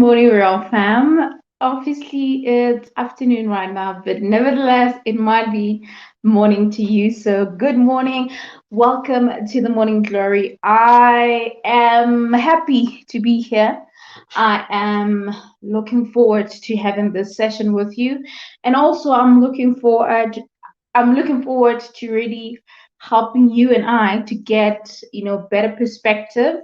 morning, real fam. Obviously, it's afternoon right now, but nevertheless, it might be morning to you. So, good morning. Welcome to the Morning Glory. I am happy to be here. I am looking forward to having this session with you, and also I'm looking forward to really helping you and I to get better perspective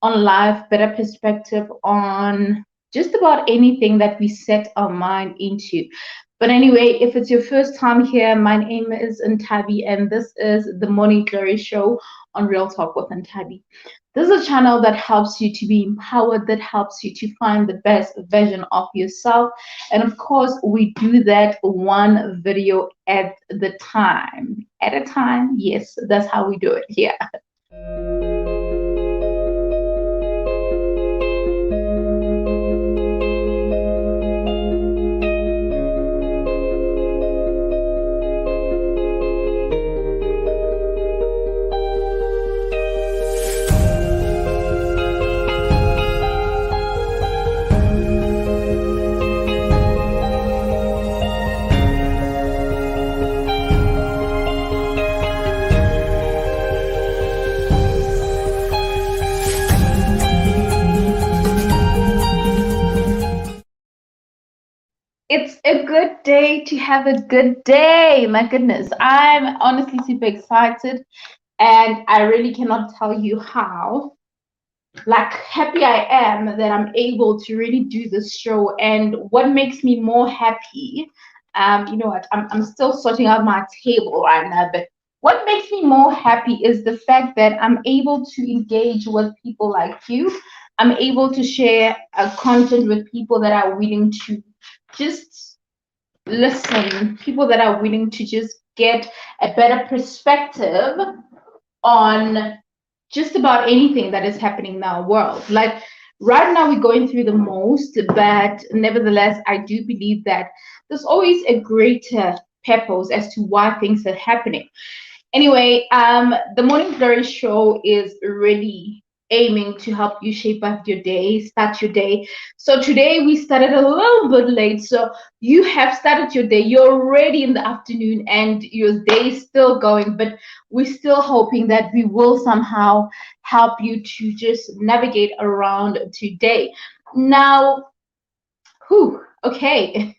on life, better perspective on just about anything that we set our mind into. But anyway, if it's your first time here, my name is Ntabi, and this is the Morning Glory Show on Real Talk with Ntabi. This is a channel that helps you to be empowered, that helps you to find the best version of yourself. And of course, we do that one video at the time. At a time, yes, that's how we do it here. It's a good day to have a good day. My goodness, I'm honestly super excited, and I really cannot tell you how happy I am that I'm able to really do this show. And what makes me more happy, you know what, I'm still sorting out my table right now, but what makes me more happy is the fact that I'm able to engage with people like you. I'm able to share content with people that are willing to just listen, people that are willing to just get a better perspective on just about anything that is happening in our world. Like right now, we're going through the most, but nevertheless, I do believe that there's always a greater purpose as to why things are happening. Anyway, the Morning Glory Show is really aiming to help you shape up your day, start your day. So today we started a little bit late. So you have started your day. You're already in the afternoon and your day is still going, but we're still hoping that we will somehow help you to just navigate around today. Now, okay.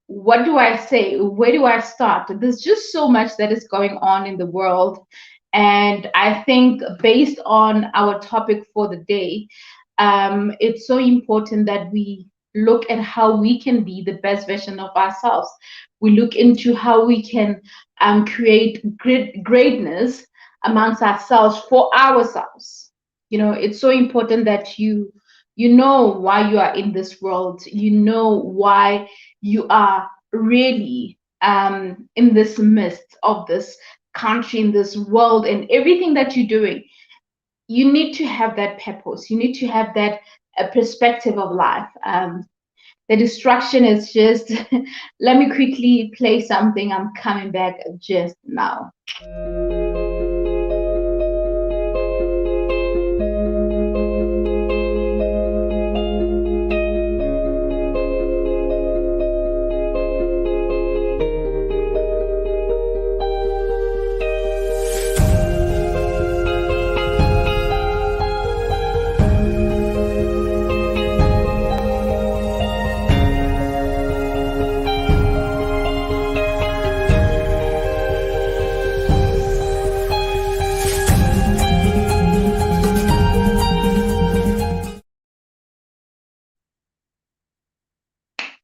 What do I say? Where do I start? There's just so much that is going on in the world. And I think, based on our topic for the day, it's so important that we look at how we can be the best version of ourselves. We look into how we can create greatness amongst ourselves for ourselves. It's so important that you know why you are in this world. You know why you are really in this midst of this country, in this world, and everything that you're doing. You need to have that purpose. You need to have that perspective of life. The distraction is just, let me quickly play something. I'm coming back just now.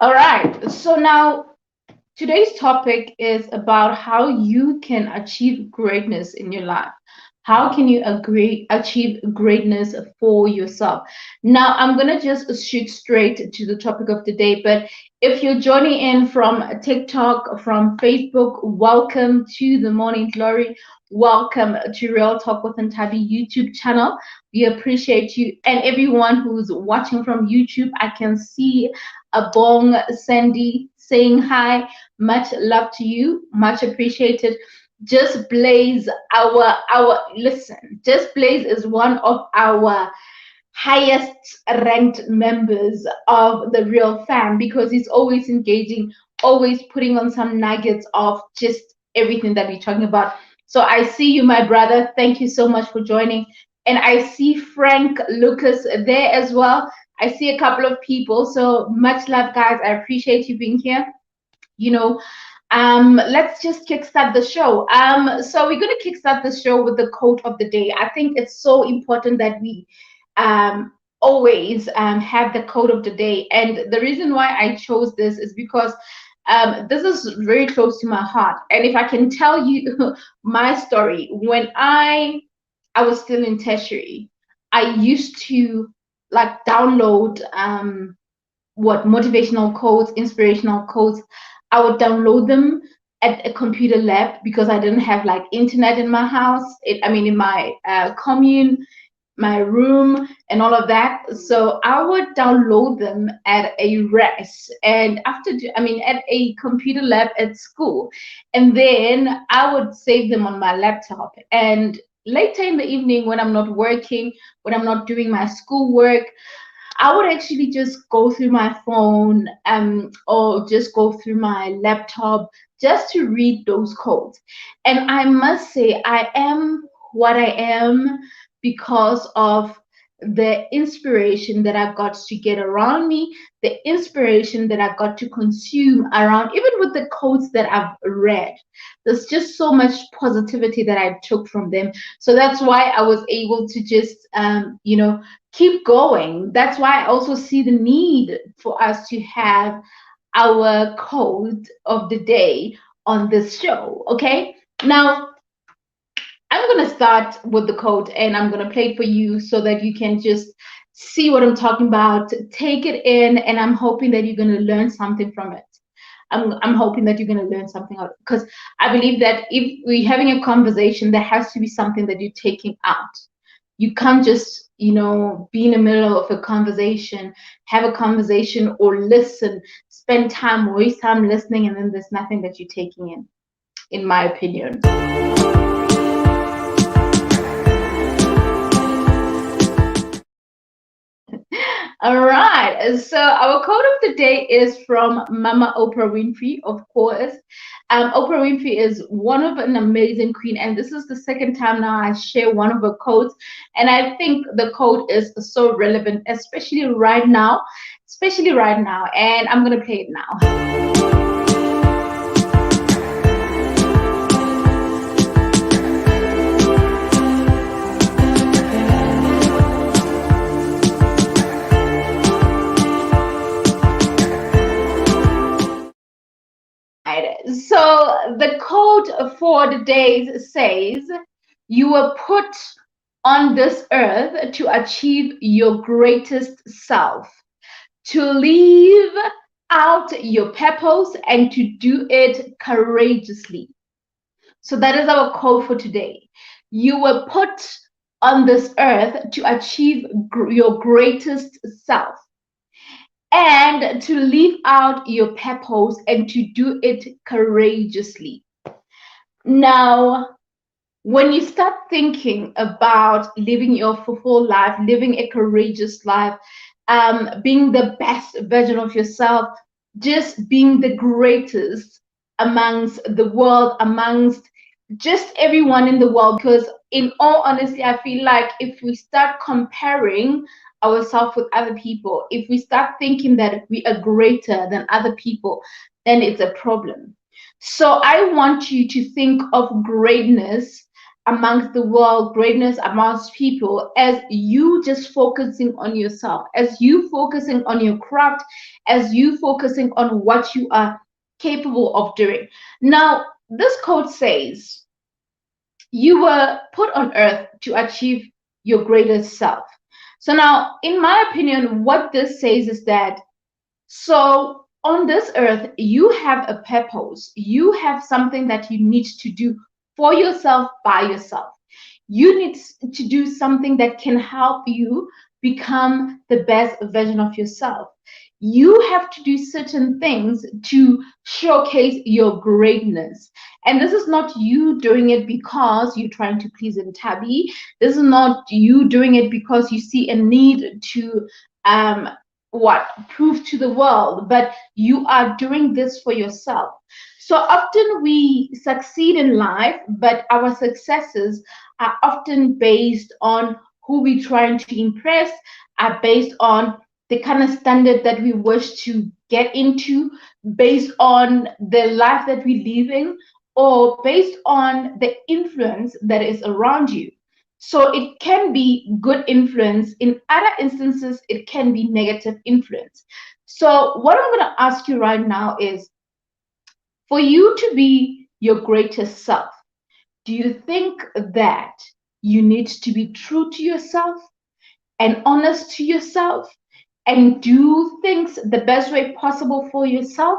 All right. So now today's topic is about how you can achieve greatness in your life. How can you achieve greatness for yourself? Now, I'm going to just shoot straight to the topic of the day. But if you're joining in from TikTok, from Facebook, welcome to the Morning Glory. Welcome to Real Talk with Ntabi YouTube channel. We appreciate you. And everyone who's watching from YouTube, I can see a bong Sandy saying hi. Much love to you, much appreciated. Just Blaze, our listen. Just Blaze is one of our highest ranked members of the real fam, because he's always engaging, always putting on some nuggets of just everything that we're talking about. So I see you, my brother. Thank you so much for joining. And I see Frank Lucas there as well. I see a couple of people. So much love, guys. I appreciate you being here. You know, let's just kickstart the show. So we're going to kickstart the show with the quote of the day. I think it's so important that we always have the quote of the day. And the reason why I chose this is because this is very close to my heart. And if I can tell you my story, when I was still in tertiary, I used to like download what motivational quotes, inspirational quotes. I would download them at a computer lab because I didn't have like internet in my house. I mean, in my commune, my room, and all of that. So I would download them at a rest, and I mean, at a computer lab at school, and then I would save them on my laptop. And later in the evening, when I'm not working, when I'm not doing my schoolwork, I would actually just go through my phone or just go through my laptop just to read those codes. And I must say, I am what I am because of the inspiration that I got to get around me, the inspiration that I got to consume around, even with the codes that I've read. There's just so much positivity that I took from them. So that's why I was able to just, keep going. That's why I also see the need for us to have our code of the day on this show. Okay. Now, I'm going to start with the code and I'm going to play it for you so that you can just see what I'm talking about, take it in, and I'm hoping that you're going to learn something from it. I'm hoping that you're going to learn something out, because I believe that if we're having a conversation, there has to be something that you're taking out. You can't just, be in the middle of a conversation, have a conversation or listen, spend time, waste time listening, and then there's nothing that you're taking in my opinion. All right. So our quote of the day is from Mama Oprah Winfrey, of course. Oprah Winfrey is one of an amazing queen, and this is the second time now I share one of her quotes, and I think the quote is so relevant, especially right now, and I'm gonna play it now. So the quote for the day says, "You were put on this earth to achieve your greatest self, to live out your purpose, and to do it courageously." So that is our quote for today. You were put on this earth to achieve your greatest self, and to live out your purpose, and to do it courageously. Now, when you start thinking about living your fulfilled life, living a courageous life, being the best version of yourself, just being the greatest amongst the world, amongst just everyone in the world, because in all honesty, I feel like if we start comparing ourselves with other people, if we start thinking that we are greater than other people, then it's a problem. So I want you to think of greatness amongst the world, greatness amongst people, as you just focusing on yourself, as you focusing on your craft, as you focusing on what you are capable of doing. Now, this quote says, "You were put on earth to achieve your greatest self." So now, in my opinion, what this says is that, so on this earth, you have a purpose. You have something that you need to do for yourself, by yourself. You need to do something that can help you become the best version of yourself. You have to do certain things to showcase your greatness. And this is not you doing it because you're trying to please a tabby. This is not you doing it because you see a need to um, prove to the world, but you are doing this for yourself. So often we succeed in life, but our successes are often based on who we're trying to impress, are based on the kind of standard that we wish to get into, based on the life that we live in, or based on the influence that is around you. So it can be good influence. In other instances, it can be negative influence. So what I'm going to ask you right now is, for you to be your greatest self, do you think that you need to be true to yourself and honest to yourself and do things the best way possible for yourself?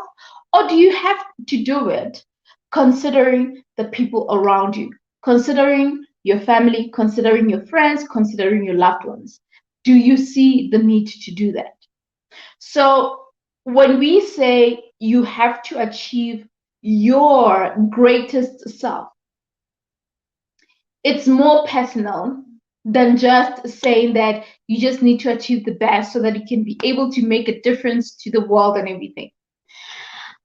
Or do you have to do it considering the people around you, considering your family, considering your friends, considering your loved ones? Do you see the need to do that? So when we say you have to achieve your greatest self, it's more personal than just saying that you just need to achieve the best so that you can be able to make a difference to the world and everything.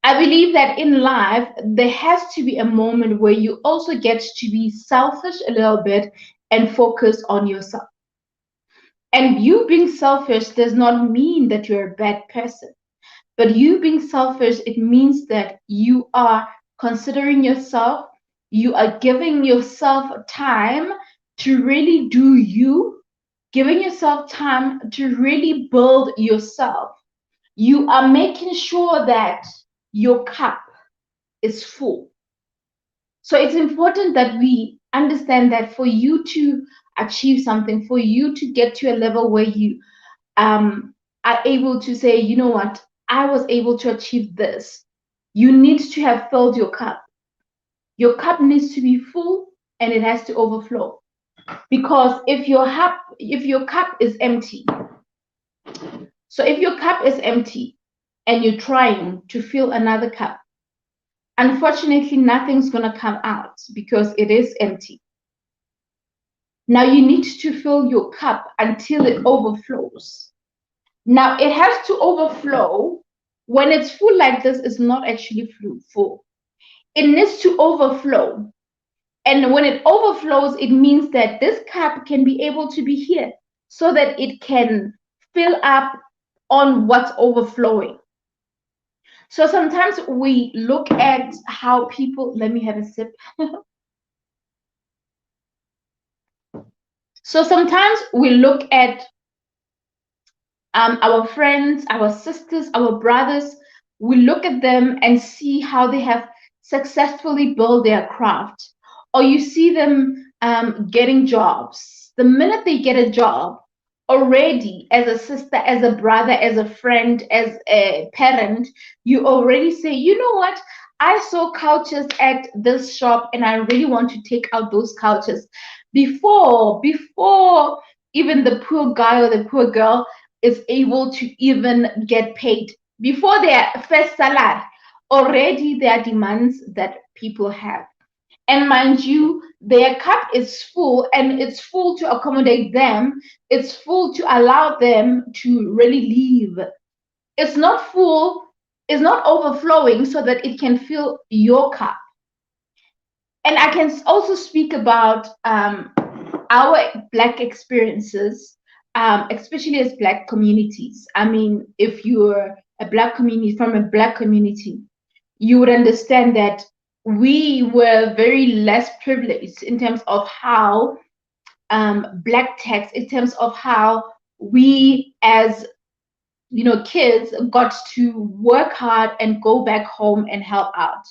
I believe that in life, there has to be a moment where you also get to be selfish a little bit and focus on yourself. And you being selfish does not mean that you're a bad person. But you being selfish, it means that you are considering yourself, you are giving yourself time to really do you, giving yourself time to really build yourself. You are making sure that your cup is full. So it's important that we understand that for you to achieve something, for you to get to a level where you are able to say, you know what, I was able to achieve this. You need to have filled your cup. Your cup needs to be full and it has to overflow. Because if your cup is empty, so if your cup is empty and you're trying to fill another cup, unfortunately nothing's gonna come out because it is empty. Now you need to fill your cup until it overflows. Now it has to overflow. When it's full like this, it's not actually full. It needs to overflow. And when it overflows, it means that this cup can be able to be here so that it can fill up on what's overflowing. So sometimes we look at how people, let me have a sip. So sometimes we look at our friends, our sisters, our brothers, we look at them and see how they have successfully built their craft. Or you see them getting jobs. The minute they get a job, already as a sister, as a brother, as a friend, as a parent, you already say, you know what? I saw couches at this shop and I really want to take out those couches. Before even the poor guy or the poor girl is able to even get paid, before their first salary, already there are demands that people have. And mind you, their cup is full and it's full to accommodate them. It's full to allow them to really leave. It's not full, it's not overflowing so that it can fill your cup. And I can also speak about our Black experiences, especially as Black communities. I mean, if you're a Black community from a Black community, you would understand that we were very less privileged in terms of how Black text, in terms of how we as kids got to work hard and go back home and help out.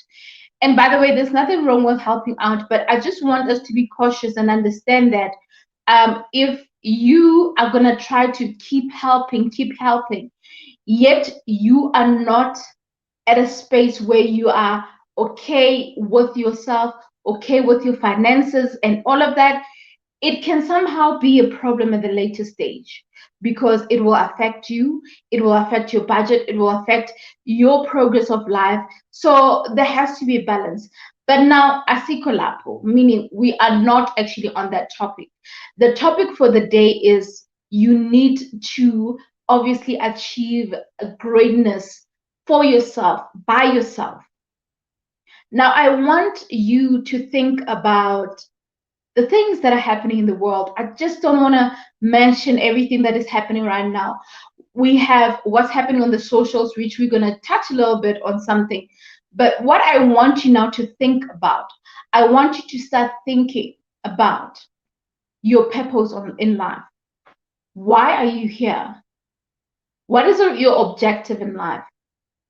And by the way, there's nothing wrong with helping out, but I just want us to be cautious and understand that if you are going to try to keep helping, yet you are not at a space where you are okay with yourself, okay with your finances and all of that, it can somehow be a problem at the later stage because it will affect you, it will affect your budget, it will affect your progress of life. So there has to be a balance. But now asikolapo, meaning we are not actually on that topic. The topic for the day is you need to obviously achieve a greatness for yourself, by yourself. Now, I want you to think about the things that are happening in the world. I just don't want to mention everything that is happening right now. We have what's happening on the socials, which we're going to touch a little bit on something. But what I want you now to think about, I want you to start thinking about your purpose in life. Why are you here? What is your objective in life?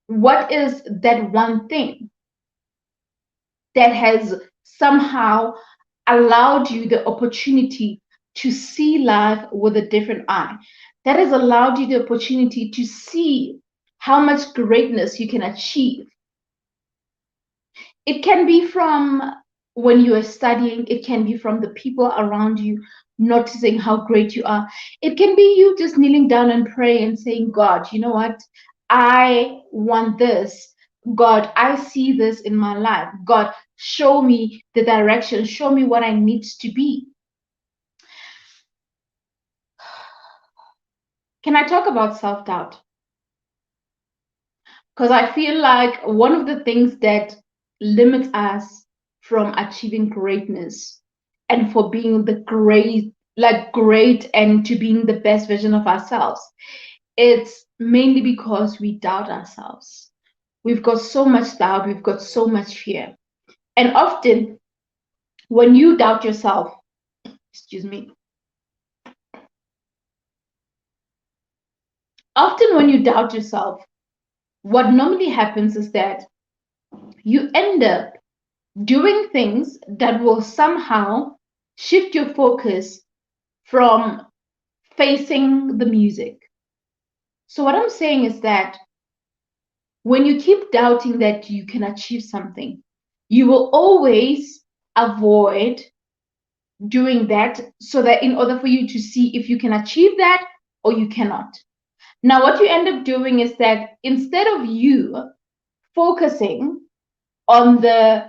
What is that one thing that has somehow allowed you the opportunity to see life with a different eye? That has allowed you the opportunity to see how much greatness you can achieve. It can be from when you are studying, it can be from the people around you noticing how great you are. It can be you just kneeling down and praying and saying, God, you know what? I want this. God, I see this in my life. God, show me the direction, show me what I need to be. Can I talk about self-doubt? Because I feel like one of the things that limits us from achieving greatness and for being the great and to being the best version of ourselves, it's mainly because we doubt ourselves. We've got so much doubt, we've got so much fear. And often when you doubt yourself, excuse me, often when you doubt yourself, what normally happens is that you end up doing things that will somehow shift your focus from facing the music. So, what I'm saying is that when you keep doubting that you can achieve something, you will always avoid doing that so that in order for you to see if you can achieve that or you cannot. Now, what you end up doing is that instead of you focusing on the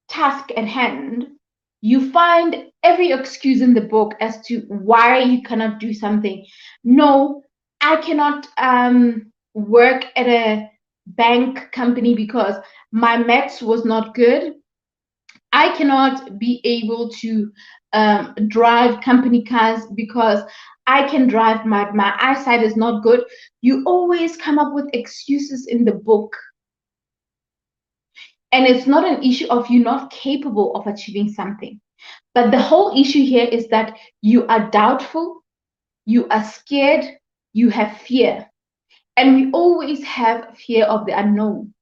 task at hand, you find every excuse in the book as to why you cannot do something. No, I cannot work at a bank company because my maths was not good. I cannot be able to drive company cars because I can drive, my eyesight is not good. You always come up with excuses in the book. And it's not an issue of you not capable of achieving something. But the whole issue here is that you are doubtful, you are scared, you have fear. And we always have fear of the unknown.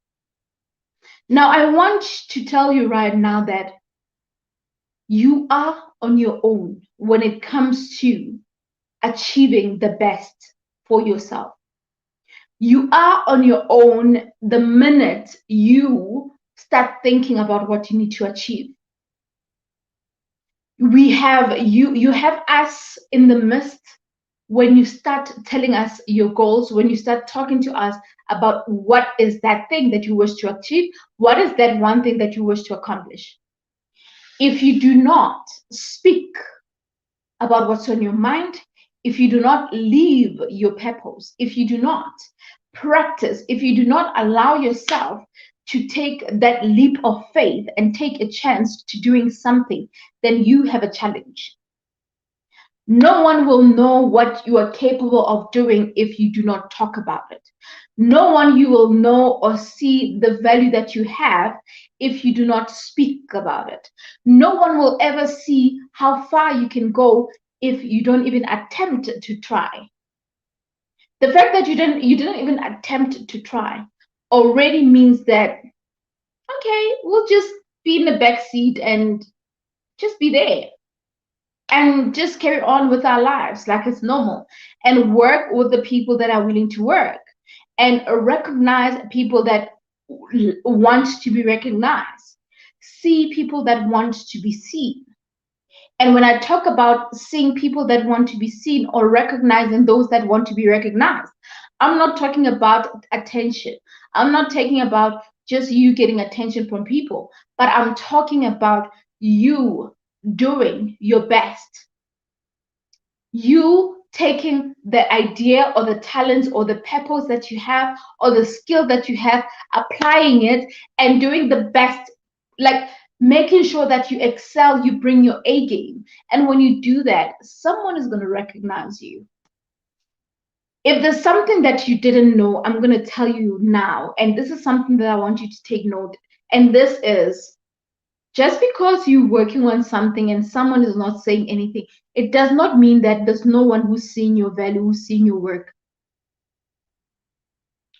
Now, I want to tell you right now that you are on your own when it comes to achieving the best for yourself. You are on your own the minute you start thinking about what you need to achieve. We have you have us in the midst when you start telling us your goals, when you start talking to us about what is that thing that you wish to achieve, what is that one thing that you wish to accomplish. If you do not speak about what's on your mind, if you do not leave your purpose, if you do not practice, if you do not allow yourself to take that leap of faith and take a chance to doing something, then you have a challenge. No one will know what you are capable of doing if you do not talk about it. No one you will know or see the value that you have if you do not speak about it. No one will ever see how far you can go if you don't even attempt to try. The fact that you didn't even attempt to try already means that, okay, we'll just be in the back seat and just be there and just carry on with our lives like it's normal and work with the people that are willing to work and recognize people that want to be recognized, see people that want to be seen. And when I talk about seeing people that want to be seen or recognizing those that want to be recognized, I'm not talking about attention. I'm not talking about just you getting attention from people, but I'm talking about you doing your best, you taking the idea or the talents or the purpose that you have or the skill that you have, applying it and doing the best, like making sure that you excel, you bring your A game. And when you do that, someone is going to recognize you. If there's something that you didn't know, I'm going to tell you now. And this is something that I want you to take note. And this is, just because you're working on something and someone is not saying anything, it does not mean that there's no one who's seeing your value, who's seeing your work.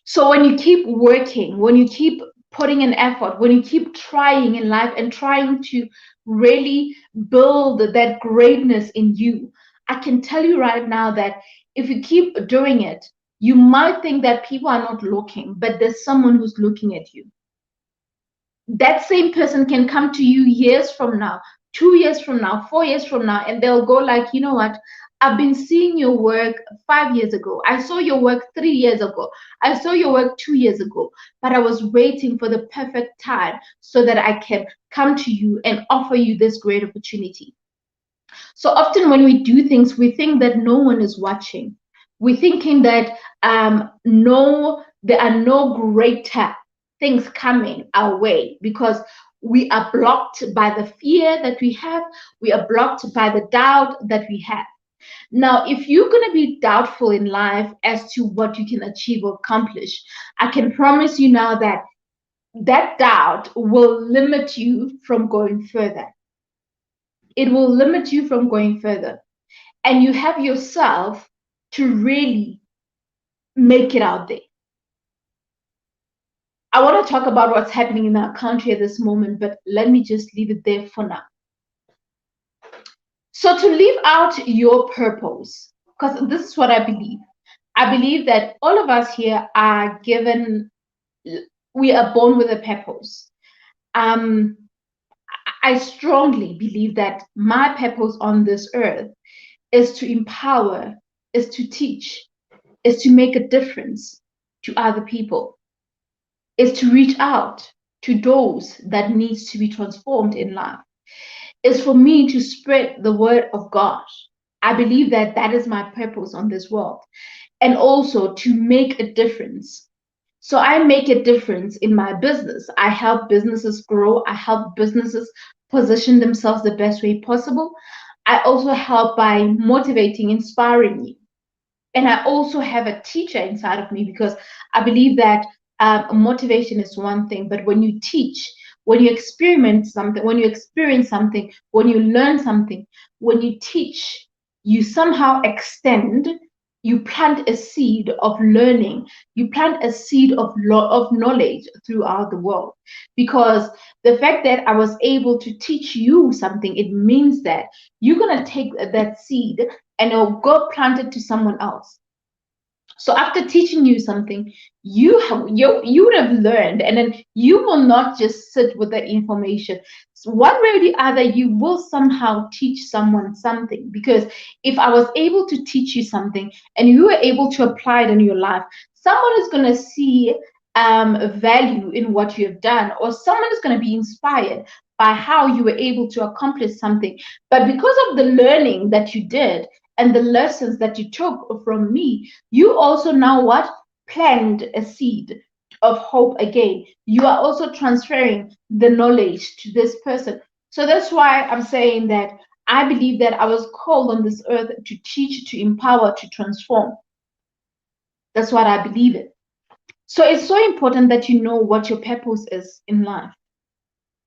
So when you keep working, when you keep putting an effort, when you keep trying in life and trying to really build that greatness in you, I can tell you right now that if you keep doing it, you might think that people are not looking, but there's someone who's looking at you. That same person can come to you years from now, 2 years from now, 4 years from now, and they'll go like, you know what? I've been seeing your work 5 years ago. I saw your work 3 years ago. I saw your work 2 years ago, but I was waiting for the perfect time so that I can come to you and offer you this great opportunity. So often when we do things, we think that no one is watching. We're thinking that no, there are no greater things coming our way because we are blocked by the fear that we have. We are blocked by the doubt that we have. Now, if you're going to be doubtful in life as to what you can achieve or accomplish, I can promise you now that that doubt will limit you from going further. It will limit you from going further. And you have yourself to really make it out there. I want to talk about what's happening in our country at this moment, but let me just leave it there for now. So to live out your purpose, because this is what I believe. I believe that all of us here are given, we are born with a purpose. I strongly believe that my purpose on this earth is to empower, is to teach, is to make a difference to other people, is to reach out to those that needs to be transformed in life, is for me to spread the word of God. I believe that that is my purpose on this world, and also to make a difference. So I make a difference in my business. I help businesses grow. I help businesses position themselves the best way possible. I also help by motivating, inspiring you. And I also have a teacher inside of me because I believe that motivation is one thing, but when you teach, when you experiment something, when you experience something, when you learn something, when you teach, you somehow extend, you plant a seed of learning, you plant a seed of knowledge throughout the world. Because the fact that I was able to teach you something, it means that you're going to take that seed and it'll go plant it to someone else. So after teaching you something, you would have learned, and then you will not just sit with that information. So one way or the other, you will somehow teach someone something. Because if I was able to teach you something and you were able to apply it in your life, someone is going to see value in what you have done, or someone is going to be inspired by how you were able to accomplish something. But because of the learning that you did and the lessons that you took from me, you also now what? Plant a seed of hope again. You are also transferring the knowledge to this person. So that's why I'm saying that I believe that I was called on this earth to teach, to empower, to transform. That's what I believe in. So it's so important that you know what your purpose is in life.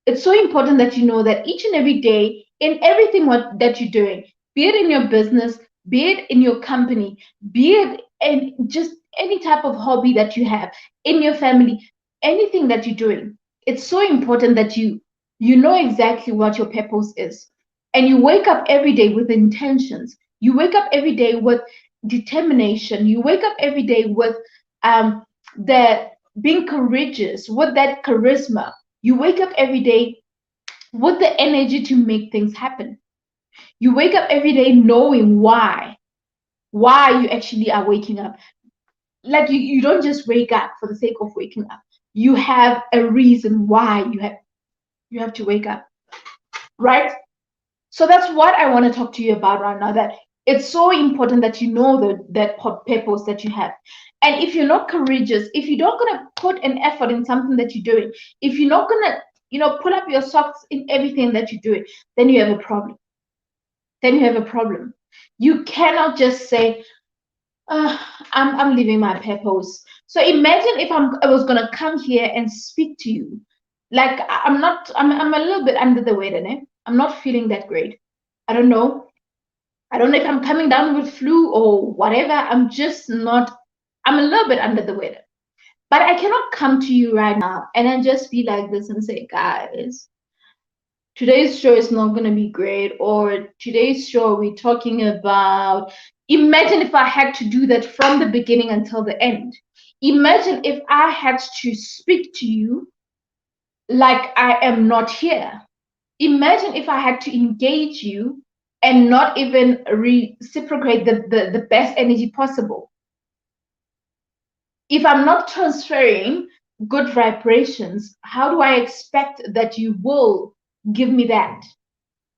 It's so important that you know that each and every day in everything that you're doing, be it in your business, be it in your company, be it in just any type of hobby that you have, in your family, anything that you're doing, it's so important that you know exactly what your purpose is. And you wake up every day with intentions. You wake up every day with determination. You wake up every day with the being courageous, with that charisma. You wake up every day with the energy to make things happen. You wake up every day knowing why you actually are waking up. Like you don't just wake up for the sake of waking up. you have a reason why you have to wake up, right? So that's what I want to talk to you about right now. That it's so important that you know that purpose that you have. And if you're not courageous, if you're not gonna put an effort in something that you're doing, if you're not gonna, pull up your socks in everything that you're doing, then you have a problem. Then you have a problem. You cannot just say, uh, I'm living my purpose. So imagine if I was gonna come here and speak to you, like I'm not, I'm a little bit under the weather, eh? I'm not feeling that great. I don't know. I don't know if I'm coming down with flu or whatever. I'm just not. I'm a little bit under the weather. But I cannot come to you right now and then just be like this and say, guys, today's show is not going to be great, or today's show we're talking about. Imagine if I had to do that from the beginning until the end. Imagine if I had to speak to you like I am not here. Imagine if I had to engage you and not even reciprocate the best energy possible. If I'm not transferring good vibrations, how do I expect that you will give me that?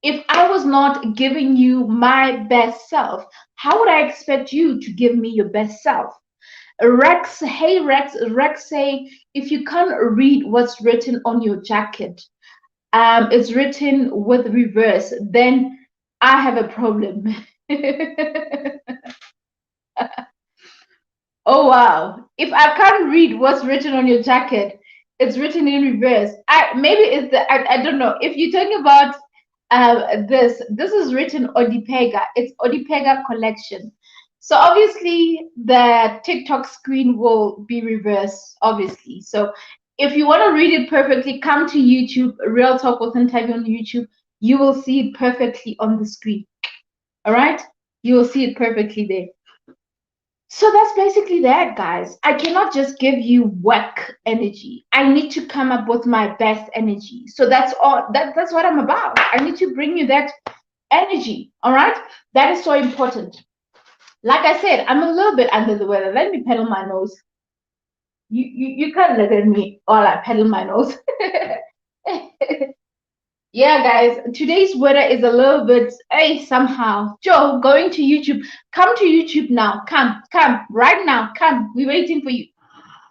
If I was not giving you my best self, how would I expect you to give me your best self? Rex, hey Rex say, if you can't read what's written on your jacket, it's written with reverse, then I have a problem. Oh wow. If I can't read what's written on your jacket, it's written in reverse. I don't know. If you're talking about this is written Odipega. It's Odipega collection. So obviously the TikTok screen will be reversed, obviously. So if you want to read it perfectly, come to YouTube, Real Talk with Ntavi on YouTube. You will see it perfectly on the screen. All right? You will see it perfectly there. So that's basically that, guys. I cannot just give you work energy. I need to come up with my best energy. So that's all. That's what I'm about. I need to bring you that energy. All right? That is so important. Like I said, I'm a little bit under the weather. Let me pedal my nose. You can't look at me while I pedal my nose. Yeah, guys, today's weather is a little bit, hey, somehow. Joe, going to YouTube. Come to YouTube now. Come, right now. Come. We're waiting for you.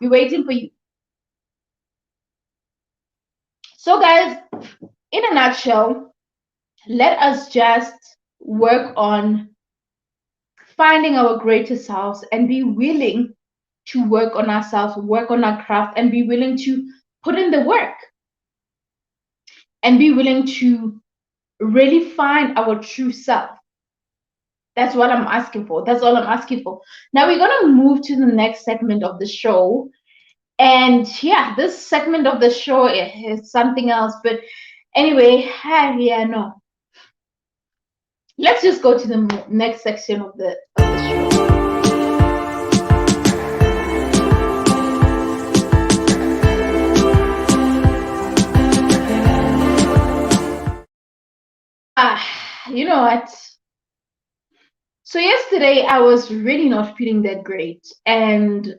We're waiting for you. So, guys, in a nutshell, let us just work on finding our greater selves and be willing to work on ourselves, work on our craft, and be willing to put in the work and be willing to really find our true self. That's what I'm asking for. That's all I'm asking for. Now we're going to move to the next segment of the show. And yeah, this segment of the show is something else. But anyway, yeah, no. Let's just go to the next section of the show. You know what? So yesterday I was really not feeling that great, and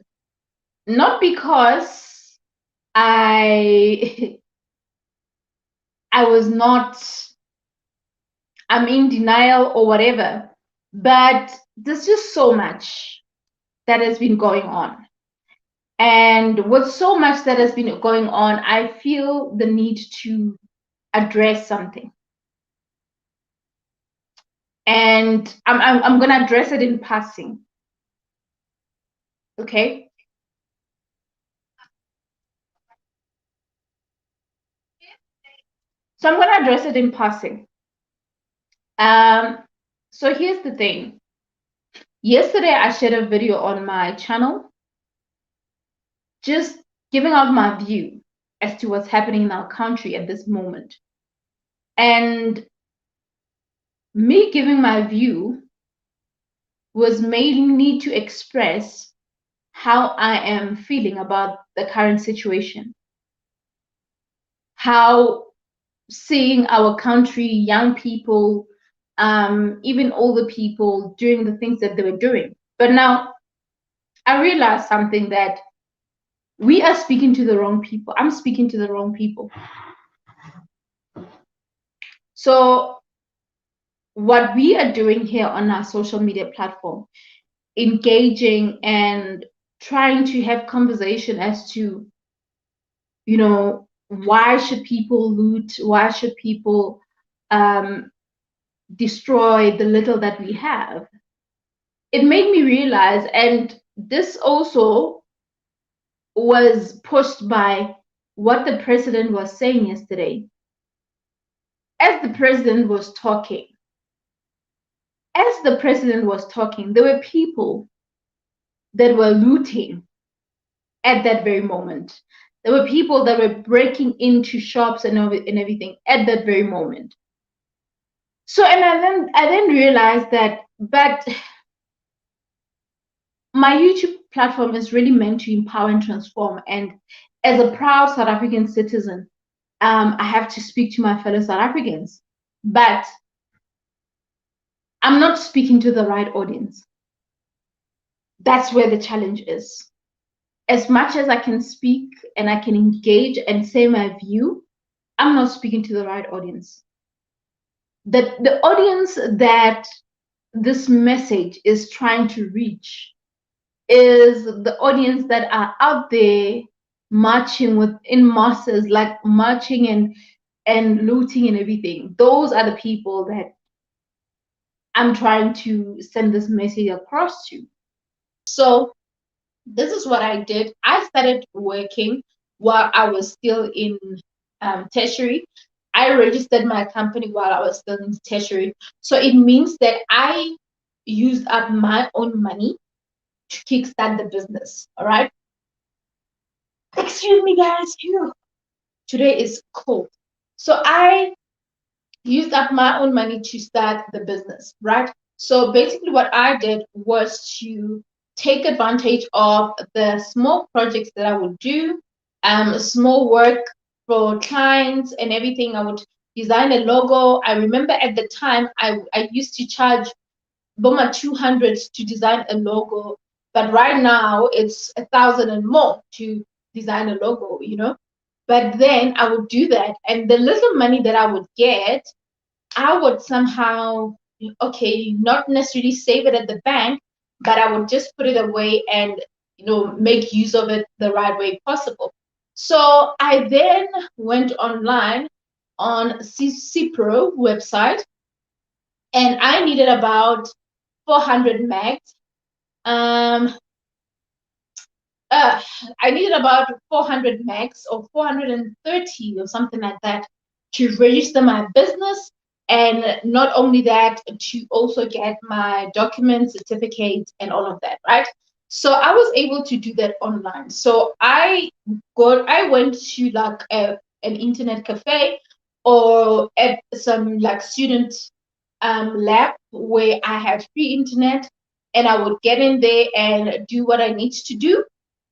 not because I I was not, I'm in denial or whatever, but there's just so much that has been going on. And with so much that has been going on, I feel the need to address something. And I'm going to address it in passing. Okay? So I'm going to address it in passing. So here's the thing. Yesterday, I shared a video on my channel, just giving out my view as to what's happening in our country at this moment. And me giving my view was mainly to express how I am feeling about the current situation. How seeing our country, young people, even older people doing the things that they were doing. But now I realized something, that We are speaking to the wrong people. I'm speaking to the wrong people. So what we are doing here on our social media platform, engaging and trying to have conversation as to, why should people loot? Why should people um, destroy the little that we have? It made me realize, and this also was pushed by what the president was saying yesterday. As the president was talking, there were people that were looting at that very moment. There were people that were breaking into shops and everything at that very moment. So, and I then realized that, but my YouTube platform is really meant to empower and transform. And as a proud South African citizen, I have to speak to my fellow South Africans. But I'm not speaking to the right audience. That's where the challenge is. As much as I can speak and I can engage and say my view, I'm not speaking to the right audience. The audience that this message is trying to reach is the audience that are out there marching in masses, like marching and looting and everything. Those are the people that I'm trying to send this message across to. So this is what I did. I started working while I was still in tertiary. I registered my company while I was still in tertiary. So it means that I used up my own money to kickstart the business. All right. Excuse me, guys. Phew. Today is cold. So I used up my own money to start the business, right? So basically, what I did was to take advantage of the small projects that I would do, small work for clients and everything. I would design a logo. I remember at the time I used to charge Boma 200 to design a logo, but right now it's 1,000 and more to design a logo. But then I would do that, and the little money that I would get, I would somehow, okay, not necessarily save it at the bank, but I would just put it away and make use of it the right way possible. So I then went online on CPRO website, and I needed about 400 megs. Um, uh, I needed about 400 megs or 430 or something like that to register my business. And not only that, to also get my document, certificate, and all of that, right? So I was able to do that online. So I went to like an internet cafe or at some like student lab where I had free internet, and I would get in there and do what I need to do.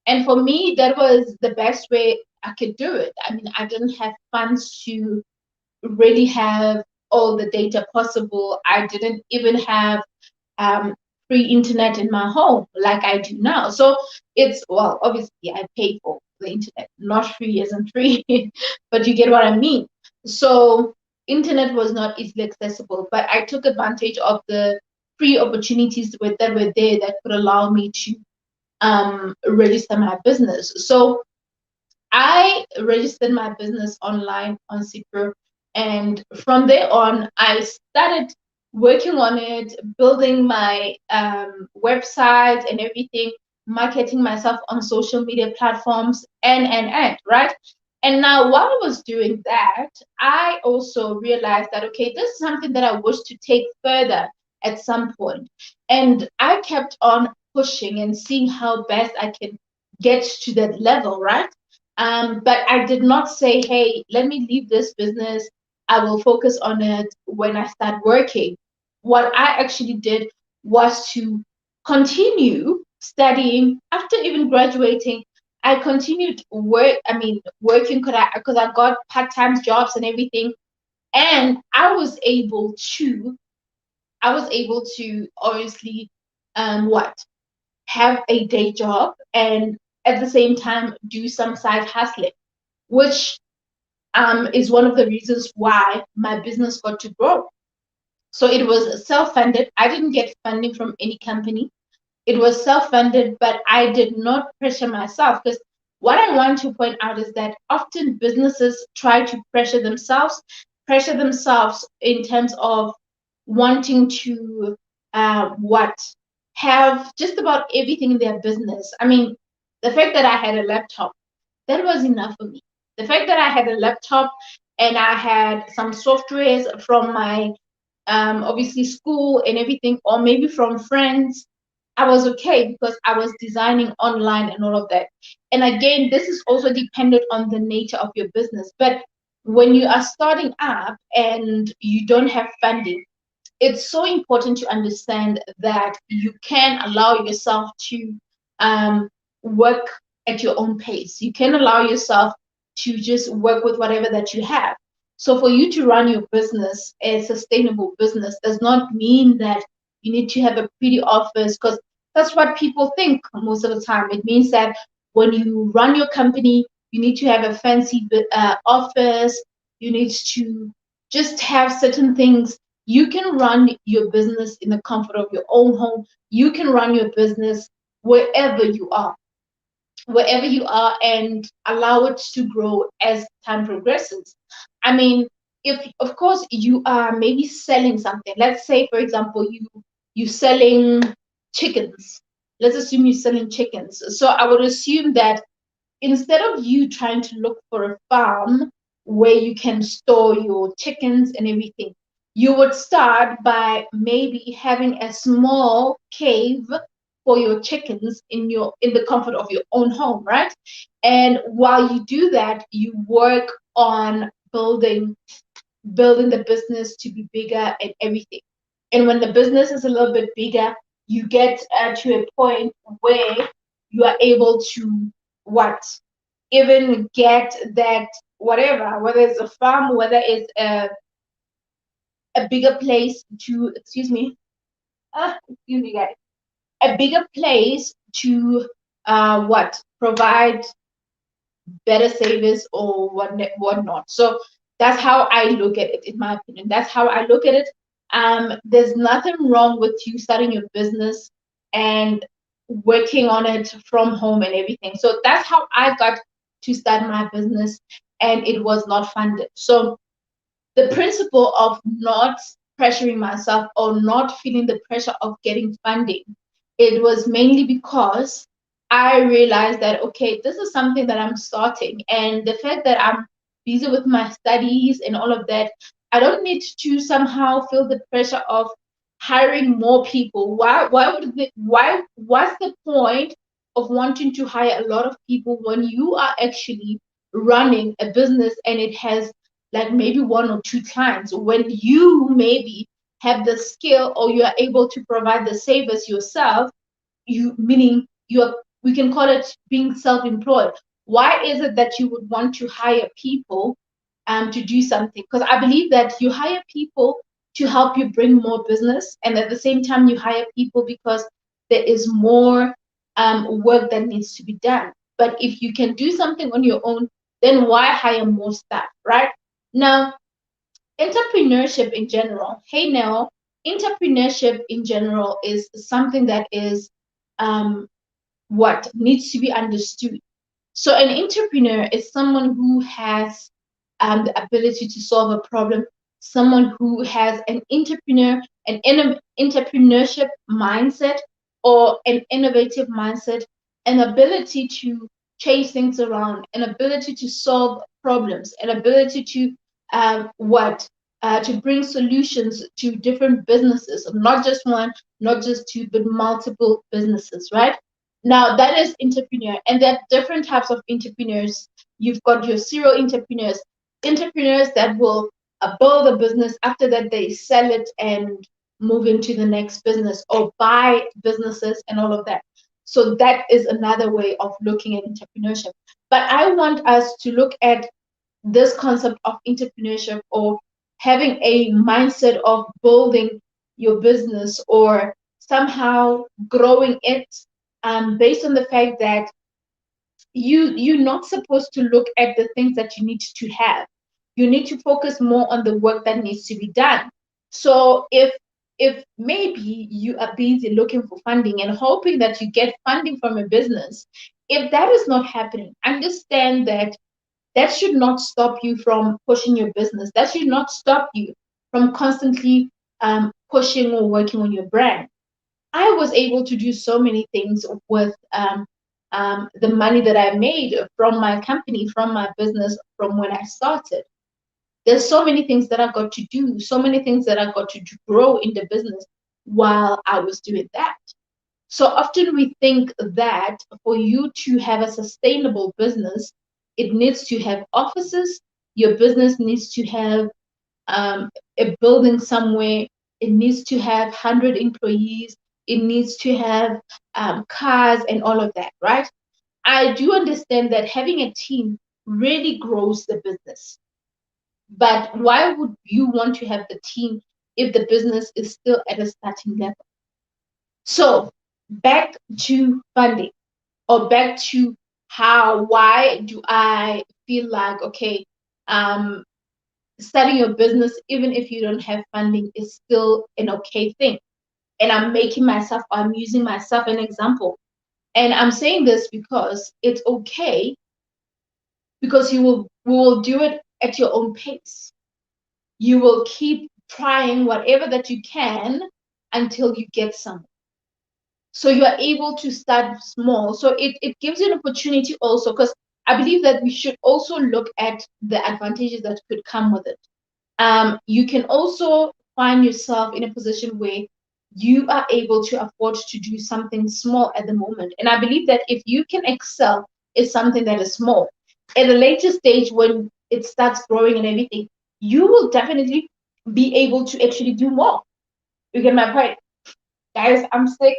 And for me, that was the best way I could do it. I mean, I didn't have funds to really have all the data possible. I didn't even have free internet in my home like I do now. So it's, well, obviously I pay for the internet, not free isn't free, but you get what I mean. So internet was not easily accessible, but I took advantage of the free opportunities that were there that could allow me to register my business. So I registered my business online on Secure, and from there on, I started working on it, building my website and everything, marketing myself on social media platforms, and right. And now, while I was doing that, I also realized that okay, this is something that I wish to take further at some point, and I kept on pushing and seeing how best I can get to that level, right? But I did not say, hey, let me leave this business. I will focus on it when I start working. What I actually did was to continue studying after even graduating. I continued working because I got part-time jobs and everything. And I was able to obviously what have a day job and at the same time do some side hustling, which is one of the reasons why my business got to grow. So it was self-funded. I didn't get funding from any company. It was self-funded, but I did not pressure myself, because what I want to point out is that often businesses try to pressure themselves in terms of wanting to what have just about everything in their business. I mean, the fact that I had a laptop, that was enough for me. The fact that I had a laptop and I had some softwares from my obviously school and everything, or maybe from friends, I was okay because I was designing online and all of that. And again, this is also dependent on the nature of your business. But when you are starting up and you don't have funding, it's so important to understand that you can allow yourself to work at your own pace. You can allow yourself to just work with whatever that you have. So for you to run your business, a sustainable business, does not mean that you need to have a pretty office, because that's what people think most of the time. It means that when you run your company, you need to have a fancy office. You need to just have certain things. You can run your business in the comfort of your own home. You can run your business wherever you are, and allow it to grow as time progresses. I mean, if of course you are maybe selling something, let's say for example you selling chickens. Let's assume you're selling chickens. So I would assume that instead of you trying to look for a farm where you can store your chickens and everything, you would start by maybe having a small cave for your chickens in the comfort of your own home, right? And while you do that, you work on building the business to be bigger and everything. And when the business is a little bit bigger, you get to a point where you are able to what even get that whatever, whether it's a farm, whether it's a bigger place to excuse me guys, a bigger place to what provide better service or whatnot. So that's how I look at it, in my opinion. That's how I look at it. There's nothing wrong with you starting your business and working on it from home and everything. So that's how I got to start my business, and it was not funded. So the principle of not pressuring myself or not feeling the pressure of getting funding, it was mainly because I realized that, okay, this is something that I'm starting, and the fact that I'm busy with my studies and all of that, I don't need to somehow feel the pressure of hiring more people. What's the point of wanting to hire a lot of people when you are actually running a business and it has like maybe one or two clients, when you maybe have the skill or you are able to provide the service yourself, you meaning you're, we can call it being self-employed. Why is it that you would want to hire people to do something? Because I believe that you hire people to help you bring more business, and at the same time you hire people because there is more work that needs to be done. But if you can do something on your own, then why hire more staff, right? Now, entrepreneurship in general, hey now, entrepreneurship in general is something that is um, what needs to be understood. So an entrepreneur is someone who has the ability to solve a problem, someone who has an entrepreneurship mindset or an innovative mindset, an ability to change things around, an ability to solve problems, an ability to what to bring solutions to different businesses, not just one, not just two, but multiple businesses, right? Now that is entrepreneur, and there are different types of entrepreneurs. You've got your serial entrepreneurs, entrepreneurs that will build a business, after that they sell it and move into the next business or buy businesses and all of that. So that is another way of looking at entrepreneurship. But I want us to look at this concept of entrepreneurship, or having a mindset of building your business or somehow growing it, based on the fact that you're not supposed to look at the things that you need to have. You need to focus more on the work that needs to be done. So if maybe you are busy looking for funding and hoping that you get funding from a business, if that is not happening, understand that that should not stop you from pushing your business. That should not stop you from constantly pushing or working on your brand. I was able to do so many things with the money that I made from my company, from my business, from when I started. There's so many things that I got to do, so many things that I got to grow in the business while I was doing that. So often we think that for you to have a sustainable business, it needs to have offices, your business needs to have a building somewhere, it needs to have 100 employees, it needs to have cars and all of that, right? I do understand that having a team really grows the business. But why would you want to have the team if the business is still at a starting level? So back to funding, or back to why do I feel like, okay, um, starting your business, even if you don't have funding, is still an okay thing. And I'm using myself an example. And I'm saying this because it's okay, because we will do it at your own pace. You will keep trying whatever that you can until you get somewhere. So you are able to start small. So it gives you an opportunity also, because I believe that we should also look at the advantages that could come with it. You can also find yourself in a position where you are able to afford to do something small at the moment. And I believe that if you can excel in something that is small, at a later stage when it starts growing and everything, you will definitely be able to actually do more. You get my point? Guys, I'm sick.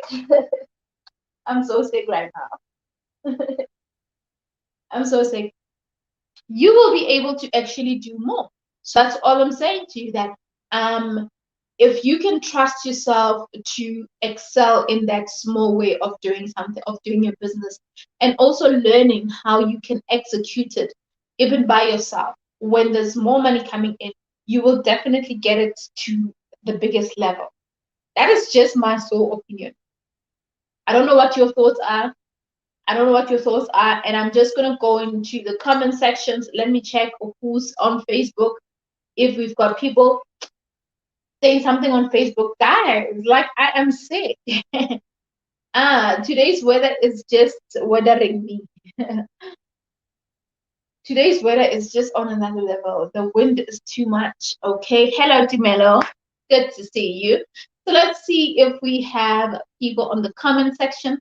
I'm so sick right now. I'm so sick. You will be able to actually do more. So that's all I'm saying to you, that um if you can trust yourself to excel in that small way of doing something, of doing your business, and also learning how you can execute it even by yourself, when there's more money coming in, you will definitely get it to the biggest level. That is just my sole opinion. I don't know what your thoughts are. I don't know what your thoughts are, and I'm just gonna go into the comment sections. Let me check who's on Facebook. If we've got people saying something on Facebook, guys, like I am sick. Today's weather is just weathering me. Today's weather is just on another level. The wind is too much. Okay. Hello, Dimelo. Good to see you. So let's see if we have people on the comment section.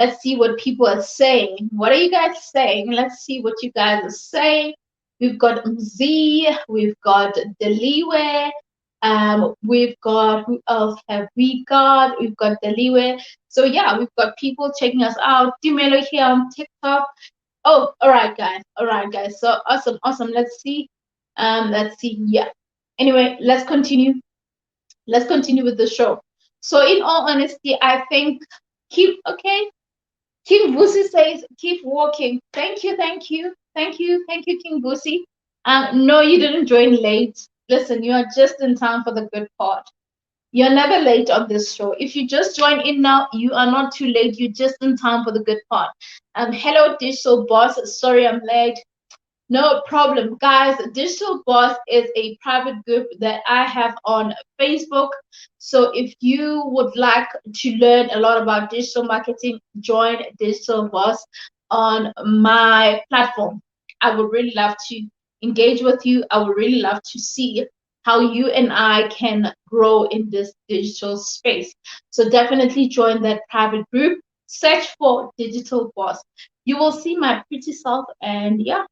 Let's see what people are saying. What are you guys saying? Let's see what you guys are saying. We've got Mz, we've got Deliwe, we've got, who else have we got? We've got Deliwe. So yeah, we've got people checking us out. Dimelo here on TikTok. Oh, all right, guys. All right, guys. So awesome, awesome. Let's see. Let's see. Yeah. Anyway, let's continue. Let's continue with the show. So in all honesty, I think keep okay. King Busi says, keep walking. Thank you, thank you, thank you, thank you, King Busi. No, you didn't join late. Listen, you are just in time for the good part. You're never late on this show. If you just join in now, you are not too late. You're just in time for the good part. Hello, Digital Boss. Sorry I'm late. No problem, guys. Digital Boss is a private group that I have on Facebook. So if you would like to learn a lot about digital marketing, join Digital Boss on my platform. I would really love to engage with you. I would really love to see how you and I can grow in this digital space. So definitely join that private group. Search for Digital Boss. You will see my pretty self, and yeah,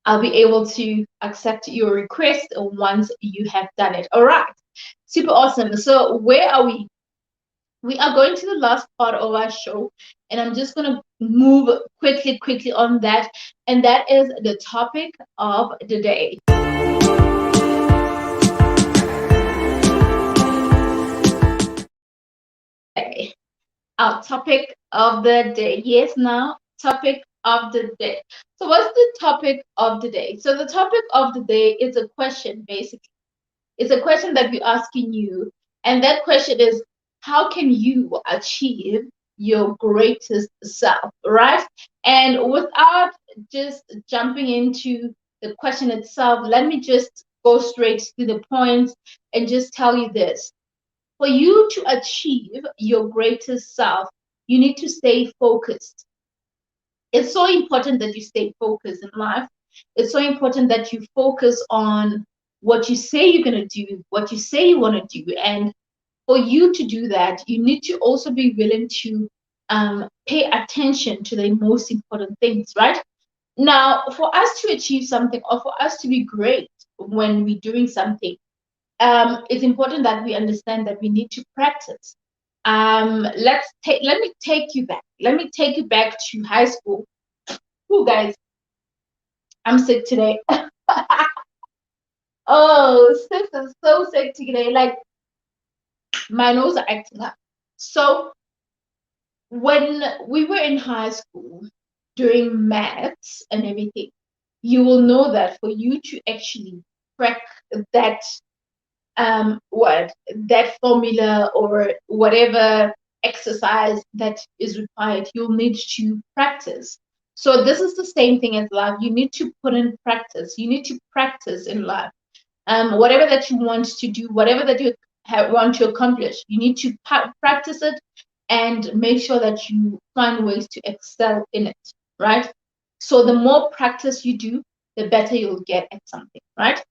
I'll be able to accept your request once you have done it. All right, super awesome. So where are we? We are going to the last part of our show, and I'm just going to move quickly on that, and that is the topic of the day. Okay. Our topic of the day. Yes, now, topic of the day. So what's the topic of the day? So the topic of the day is a question, basically. It's a question that we're asking you. And that question is, how can you achieve your greatest self, right? And without just jumping into the question itself, let me just go straight to the point and just tell you this. For you to achieve your greatest self, you need to stay focused. It's so important that you stay focused in life. It's so important that you focus on what you say you're going to do, what you say you want to do. And for you to do that, you need to also be willing to pay attention to the most important things, right? Now, for us to achieve something or for us to be great when we're doing something, it's important that we understand that we need to practice. Let me take you back. Let me take you back to high school. Oh, guys, I'm sick today. Oh, sis is so sick today. Like my nose are acting up. So when we were in high school doing maths and everything, you will know that for you to actually crack that what that formula or whatever exercise that is required, you'll need to practice. So this is the same thing as life. You need to put in practice. You need to practice in life. Whatever that you want to do, whatever that you want to accomplish, you need to practice it and make sure that you find ways to excel in it, right? So the more practice you do, the better you'll get at something, right?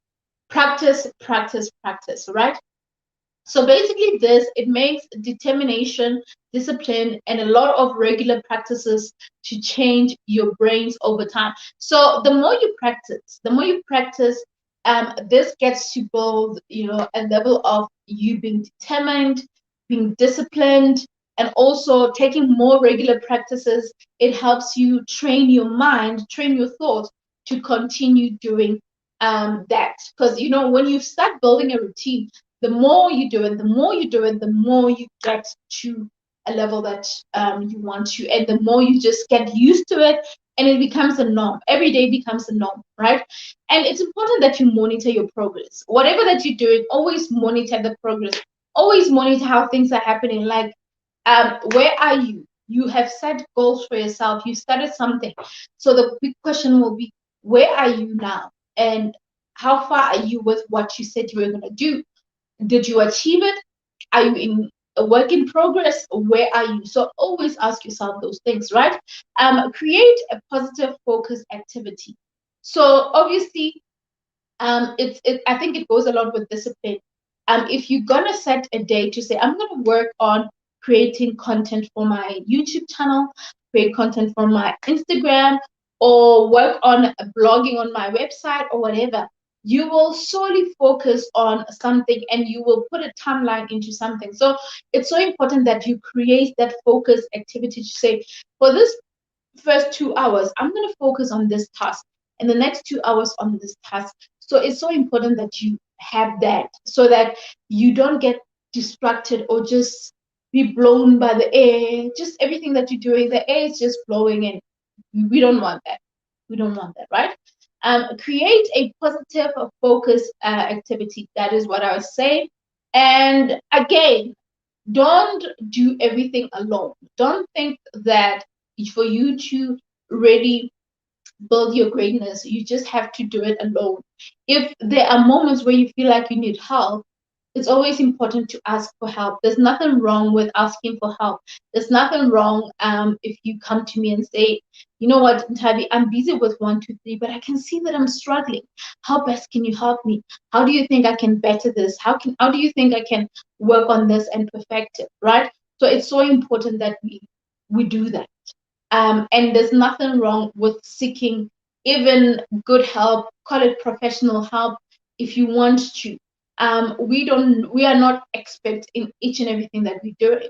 Practice, practice, practice, right? So basically this, it makes determination, discipline, and a lot of regular practices to change your brains over time. So the more you practice, this gets to build, a level of you being determined, being disciplined, and also taking more regular practices. It helps you train your mind, train your thoughts to continue doing that. Because when you start building a routine, the more you do it, the more you do it, the more you get to a level that you want to, and the more you just get used to it, and it becomes a norm. Every day becomes a norm, right? And it's important that you monitor your progress. Whatever that you're doing, always monitor the progress. Always monitor how things are happening. Like, where are you? You have set goals for yourself. You started something. So the big question will be, where are you now? And how far are you with what you said you were going to do? Did you achieve it? Are you in a work in progress? Where are you? So always ask yourself those things, right? Create a positive focus activity. So obviously, I think it goes a lot with discipline. If you're gonna set a day to say, I'm gonna work on creating content for my YouTube channel, create content for my Instagram, or work on blogging on my website or whatever, you will solely focus on something and you will put a timeline into something. So it's so important that you create that focus activity to say, for this first 2 hours, I'm going to focus on this task, and the next 2 hours on this task. So it's so important that you have that so that you don't get distracted or just be blown by the air. Just everything that you're doing, the air is just blowing, and we don't want that. We don't want that, right? Create a positive focus activity. That is what I was saying. And again, don't do everything alone. Don't think that for you to really build your greatness, you just have to do it alone. If there are moments where you feel like you need help, it's always important to ask for help. There's nothing wrong with asking for help. There's nothing wrong if you come to me and say, you know what, Ntabi, I'm busy with 1, 2, 3, but I can see that I'm struggling. How best can you help me? How do you think I can better this? How do you think I can work on this and perfect it? Right? So it's so important that we do that. And there's nothing wrong with seeking even good help, call it professional help if you want to. We are not experts in each and everything that we do.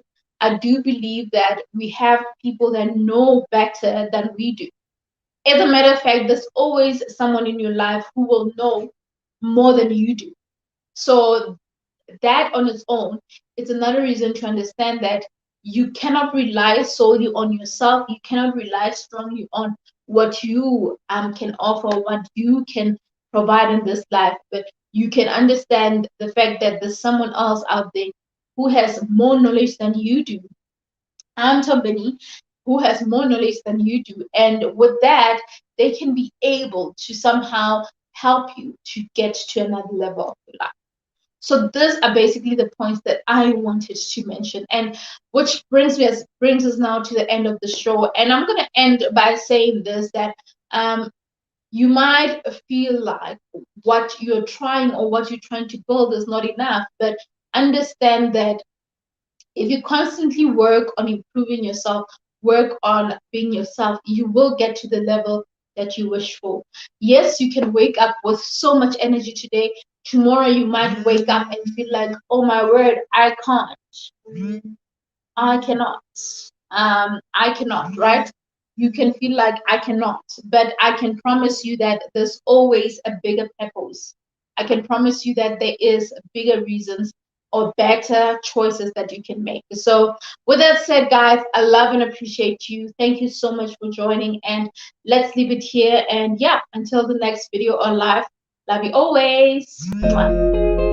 I do believe that we have people that know better than we do. As a matter of fact, there's always someone in your life who will know more than you do. So that on its own is another reason to understand that you cannot rely solely on yourself. You cannot rely strongly on what you can offer, what you can provide in this life, but you can understand the fact that there's someone else out there who has more knowledge than you do. I'm somebody who has more knowledge than you do, and with that, they can be able to somehow help you to get to another level of your life. So these are basically the points that I wanted to mention, and which brings us now to the end of the show. And I'm gonna end by saying this, that um, you might feel like what you're trying or what you're trying to build is not enough, but understand that if you constantly work on improving yourself, work on being yourself, you will get to the level that you wish for. Yes, you can wake up with so much energy today. Tomorrow you might wake up and feel like, oh my word, I can't. I cannot. I cannot, right? You can feel like I cannot, but I can promise you that there's always a bigger purpose. I can promise you that there is bigger reasons or better choices that you can make. So, with that said, guys, I love and appreciate you. Thank you so much for joining, and let's leave it here. And yeah, until the next video or live, love you always. Mwah.